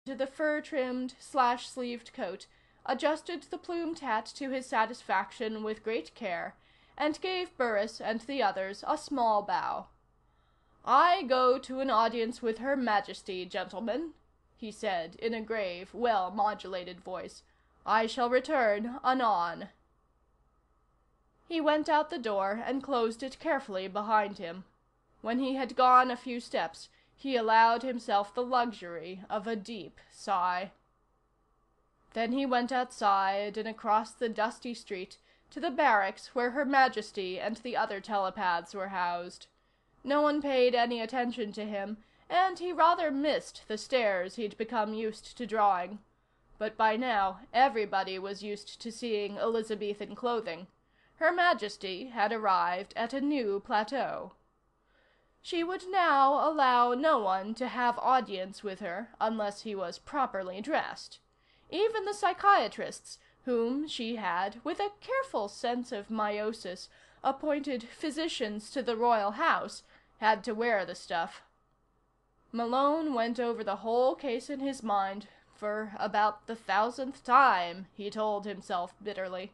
to the fur-trimmed, slash-sleeved coat, adjusted the plumed hat to his satisfaction with great care, and gave Burris and the others a small bow. "I go to an audience with Her Majesty, gentlemen," he said in a grave, well-modulated voice. "I shall return anon." He went out the door and closed it carefully behind him. When he had gone a few steps, he allowed himself the luxury of a deep sigh. Then he went outside and across the dusty street to the barracks where Her Majesty and the other telepaths were housed. No one paid any attention to him, and he rather missed the stares he'd become used to drawing. But by now, everybody was used to seeing Elizabethan clothing. Her Majesty had arrived at a new plateau. She would now allow no one to have audience with her unless he was properly dressed. Even the psychiatrists, whom she had, with a careful sense of meiosis, appointed physicians to the royal house, had to wear the stuff. Malone went over the whole case in his mind, for about the 1000th time, he told himself bitterly.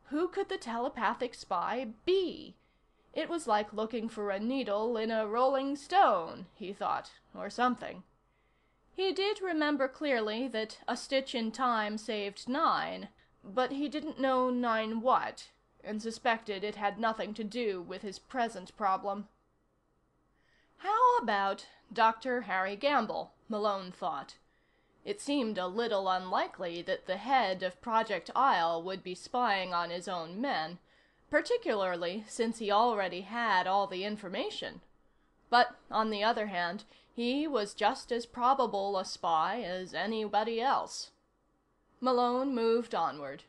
Who could the telepathic spy be? It was like looking for a needle in a rolling stone, he thought, or something. He did remember clearly that a stitch in time saved 9, but he didn't know 9 what, and suspected it had nothing to do with his present problem. How about Dr. Harry Gamble, Malone thought. It seemed a little unlikely that the head of Project Isle would be spying on his own men, particularly since he already had all the information. But, on the other hand, he was just as probable a spy as anybody else. Malone moved onward.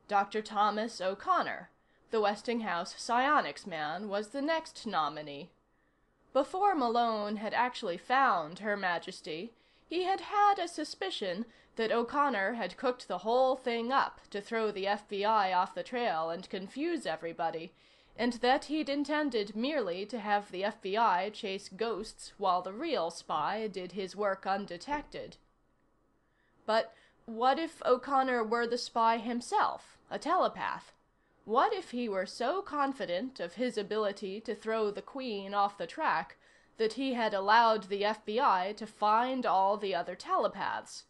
Dr. Thomas O'Connor, the Westinghouse psionics man, was the next nominee. Before Malone had actually found Her Majesty, he had had a suspicion that O'Connor had cooked the whole thing up to throw the FBI off the trail and confuse everybody, and that he'd intended merely to have the FBI chase ghosts while the real spy did his work undetected. But what if O'Connor were the spy himself, a telepath? What if he were so confident of his ability to throw the Queen off the track that he had allowed the FBI to find all the other telepaths?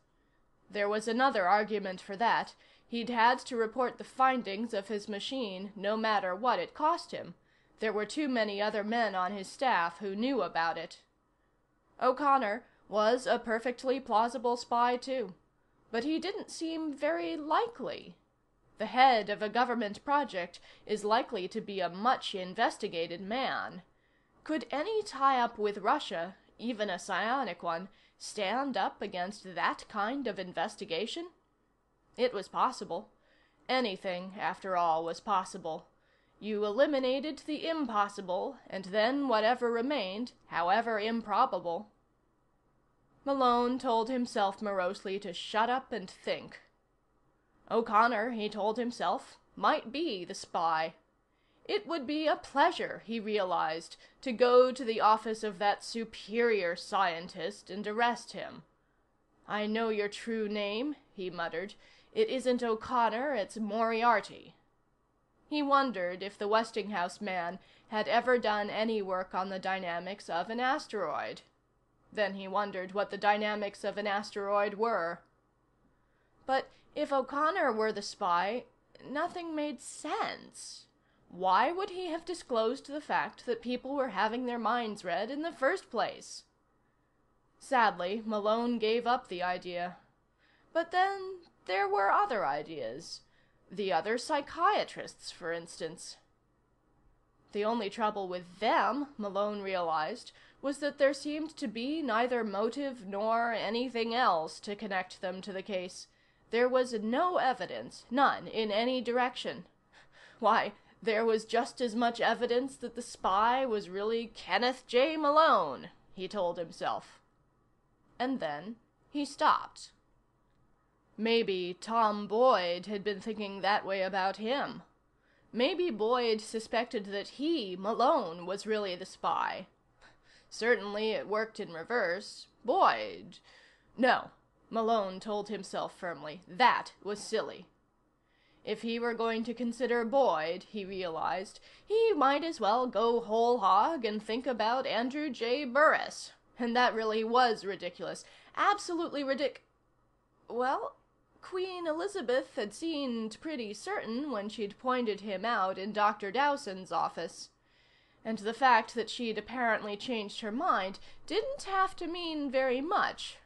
There was another argument for that. He'd had to report the findings of his machine, no matter what it cost him. There were too many other men on his staff who knew about it. O'Connor was a perfectly plausible spy, too. But he didn't seem very likely. The head of a government project is likely to be a much investigated man. Could any tie-up with Russia, even a psionic one, stand up against that kind of investigation? It was possible. Anything, after all, was possible. You eliminated the impossible, and then whatever remained, however improbable. Malone told himself morosely to shut up and think. O'Connor, he told himself, might be the spy. It would be a pleasure, he realized, to go to the office of that superior scientist and arrest him. "I know your true name," he muttered. "It isn't O'Connor, it's Moriarty." He wondered if the Westinghouse man had ever done any work on the dynamics of an asteroid. Then he wondered what the dynamics of an asteroid were. But if O'Connor were the spy, nothing made sense. Why would he have disclosed the fact that people were having their minds read in the first place? Sadly, Malone gave up the idea. But then there were other ideas. The other psychiatrists, for instance. The only trouble with them, Malone realized, was that there seemed to be neither motive nor anything else to connect them to the case. There was no evidence, none, in any direction. Why, there was just as much evidence that the spy was really Kenneth J. Malone, he told himself. And then he stopped. Maybe Tom Boyd had been thinking that way about him. Maybe Boyd suspected that he, Malone, was really the spy. Certainly it worked in reverse. Boyd. No, Malone told himself firmly. That was silly. If he were going to consider Boyd, he realized, he might as well go whole hog and think about Andrew J. Burris. And that really was ridiculous. Absolutely Well, Queen Elizabeth had seemed pretty certain when she'd pointed him out in Dr. Dowson's office. And the fact that she'd apparently changed her mind didn't have to mean very much.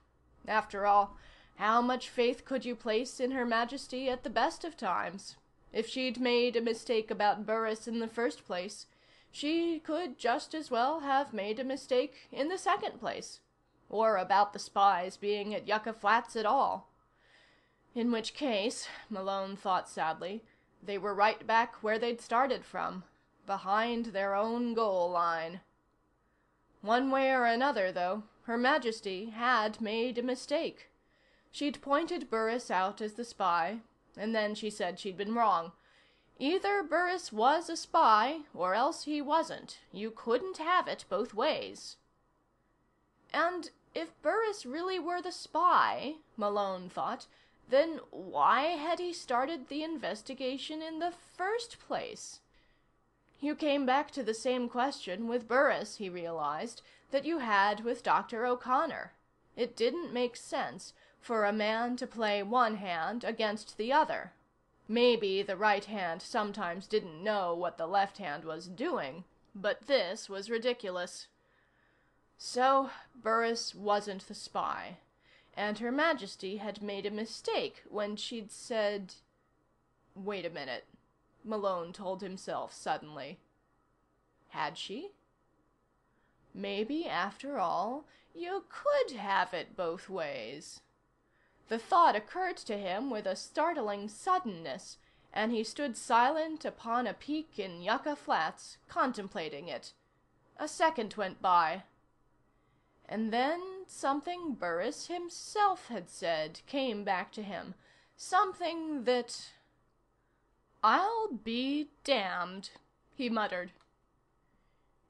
After all, how much faith could you place in Her Majesty at the best of times? If she'd made a mistake about Burris in the first place, she could just as well have made a mistake in the second place. Or about the spies being at Yucca Flats at all. In which case, Malone thought sadly, they were right back where they'd started from, behind their own goal line. One way or another, though, Her Majesty had made a mistake. She'd pointed Burris out as the spy, and then she said she'd been wrong. Either Burris was a spy, or else he wasn't. You couldn't have it both ways. And if Burris really were the spy, Malone thought, then why had he started the investigation in the first place? You came back to the same question with Burris, he realized, that you had with Dr. O'Connor. It didn't make sense for a man to play one hand against the other. Maybe the right hand sometimes didn't know what the left hand was doing, but this was ridiculous. So, Burris wasn't the spy, and Her Majesty had made a mistake when she'd said... Wait a minute, Malone told himself suddenly. Had she? Maybe, after all, you could have it both ways. The thought occurred to him with a startling suddenness, and he stood silent upon a peak in Yucca Flats, contemplating it. A second went by. And then something Burris himself had said came back to him. Something that... "I'll be damned," he muttered.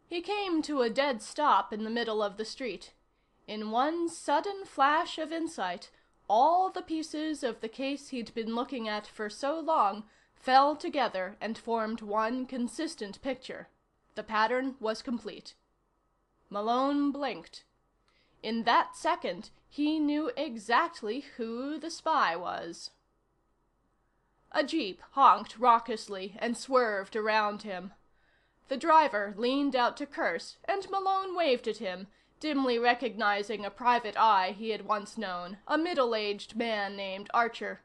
He came to a dead stop in the middle of the street. In one sudden flash of insight, all the pieces of the case he'd been looking at for so long fell together and formed one consistent picture. The pattern was complete. Malone blinked. In that second, he knew exactly who the spy was. A jeep honked raucously and swerved around him. The driver leaned out to curse, and Malone waved at him, dimly recognizing a private eye he had once known, a middle-aged man named Archer.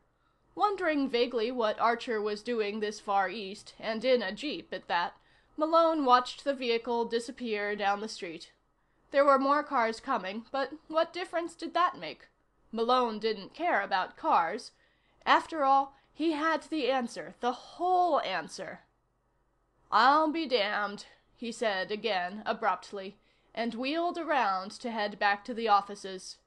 Wondering vaguely what Archer was doing this far east, and in a jeep at that, Malone watched the vehicle disappear down the street. There were more cars coming, but what difference did that make? Malone didn't care about cars. After all, he had the answer, the whole answer. "I'll be damned," he said again, abruptly, and wheeled around to head back to the offices.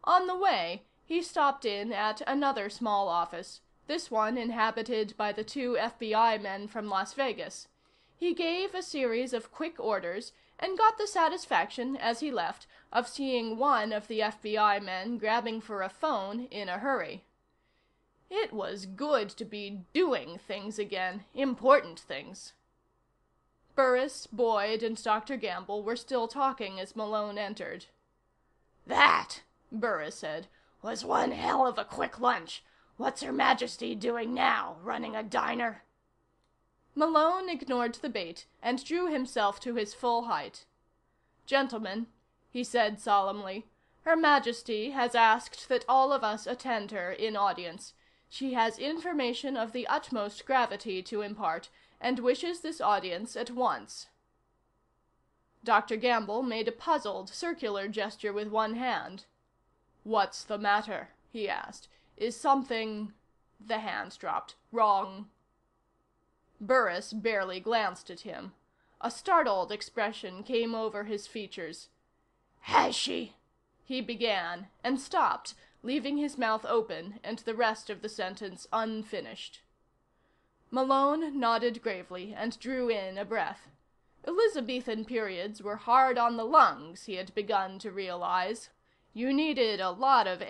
On the way, he stopped in at another small office, this one inhabited by the two FBI men from Las Vegas. He gave a series of quick orders, and got the satisfaction, as he left, of seeing one of the FBI men grabbing for a phone in a hurry. It was good to be doing things again, important things. Burris, Boyd, and Dr. Gamble were still talking as Malone entered. "That," Burris said, "was one hell of a quick lunch. What's Her Majesty doing now, running a diner?" Malone ignored the bait and drew himself to his full height. "Gentlemen," he said solemnly, "Her Majesty has asked that all of us attend her in audience. She has information of the utmost gravity to impart, and wishes this audience at once." Dr. Gamble made a puzzled, circular gesture with one hand. "What's the matter?" he asked. "Is something—" the hand dropped. "Wrong?" Burris barely glanced at him. A startled expression came over his features. "Has she—" he began, and stopped, leaving his mouth open and the rest of the sentence unfinished. Malone nodded gravely and drew in a breath. Elizabethan periods were hard on the lungs, he had begun to realize. You needed a lot of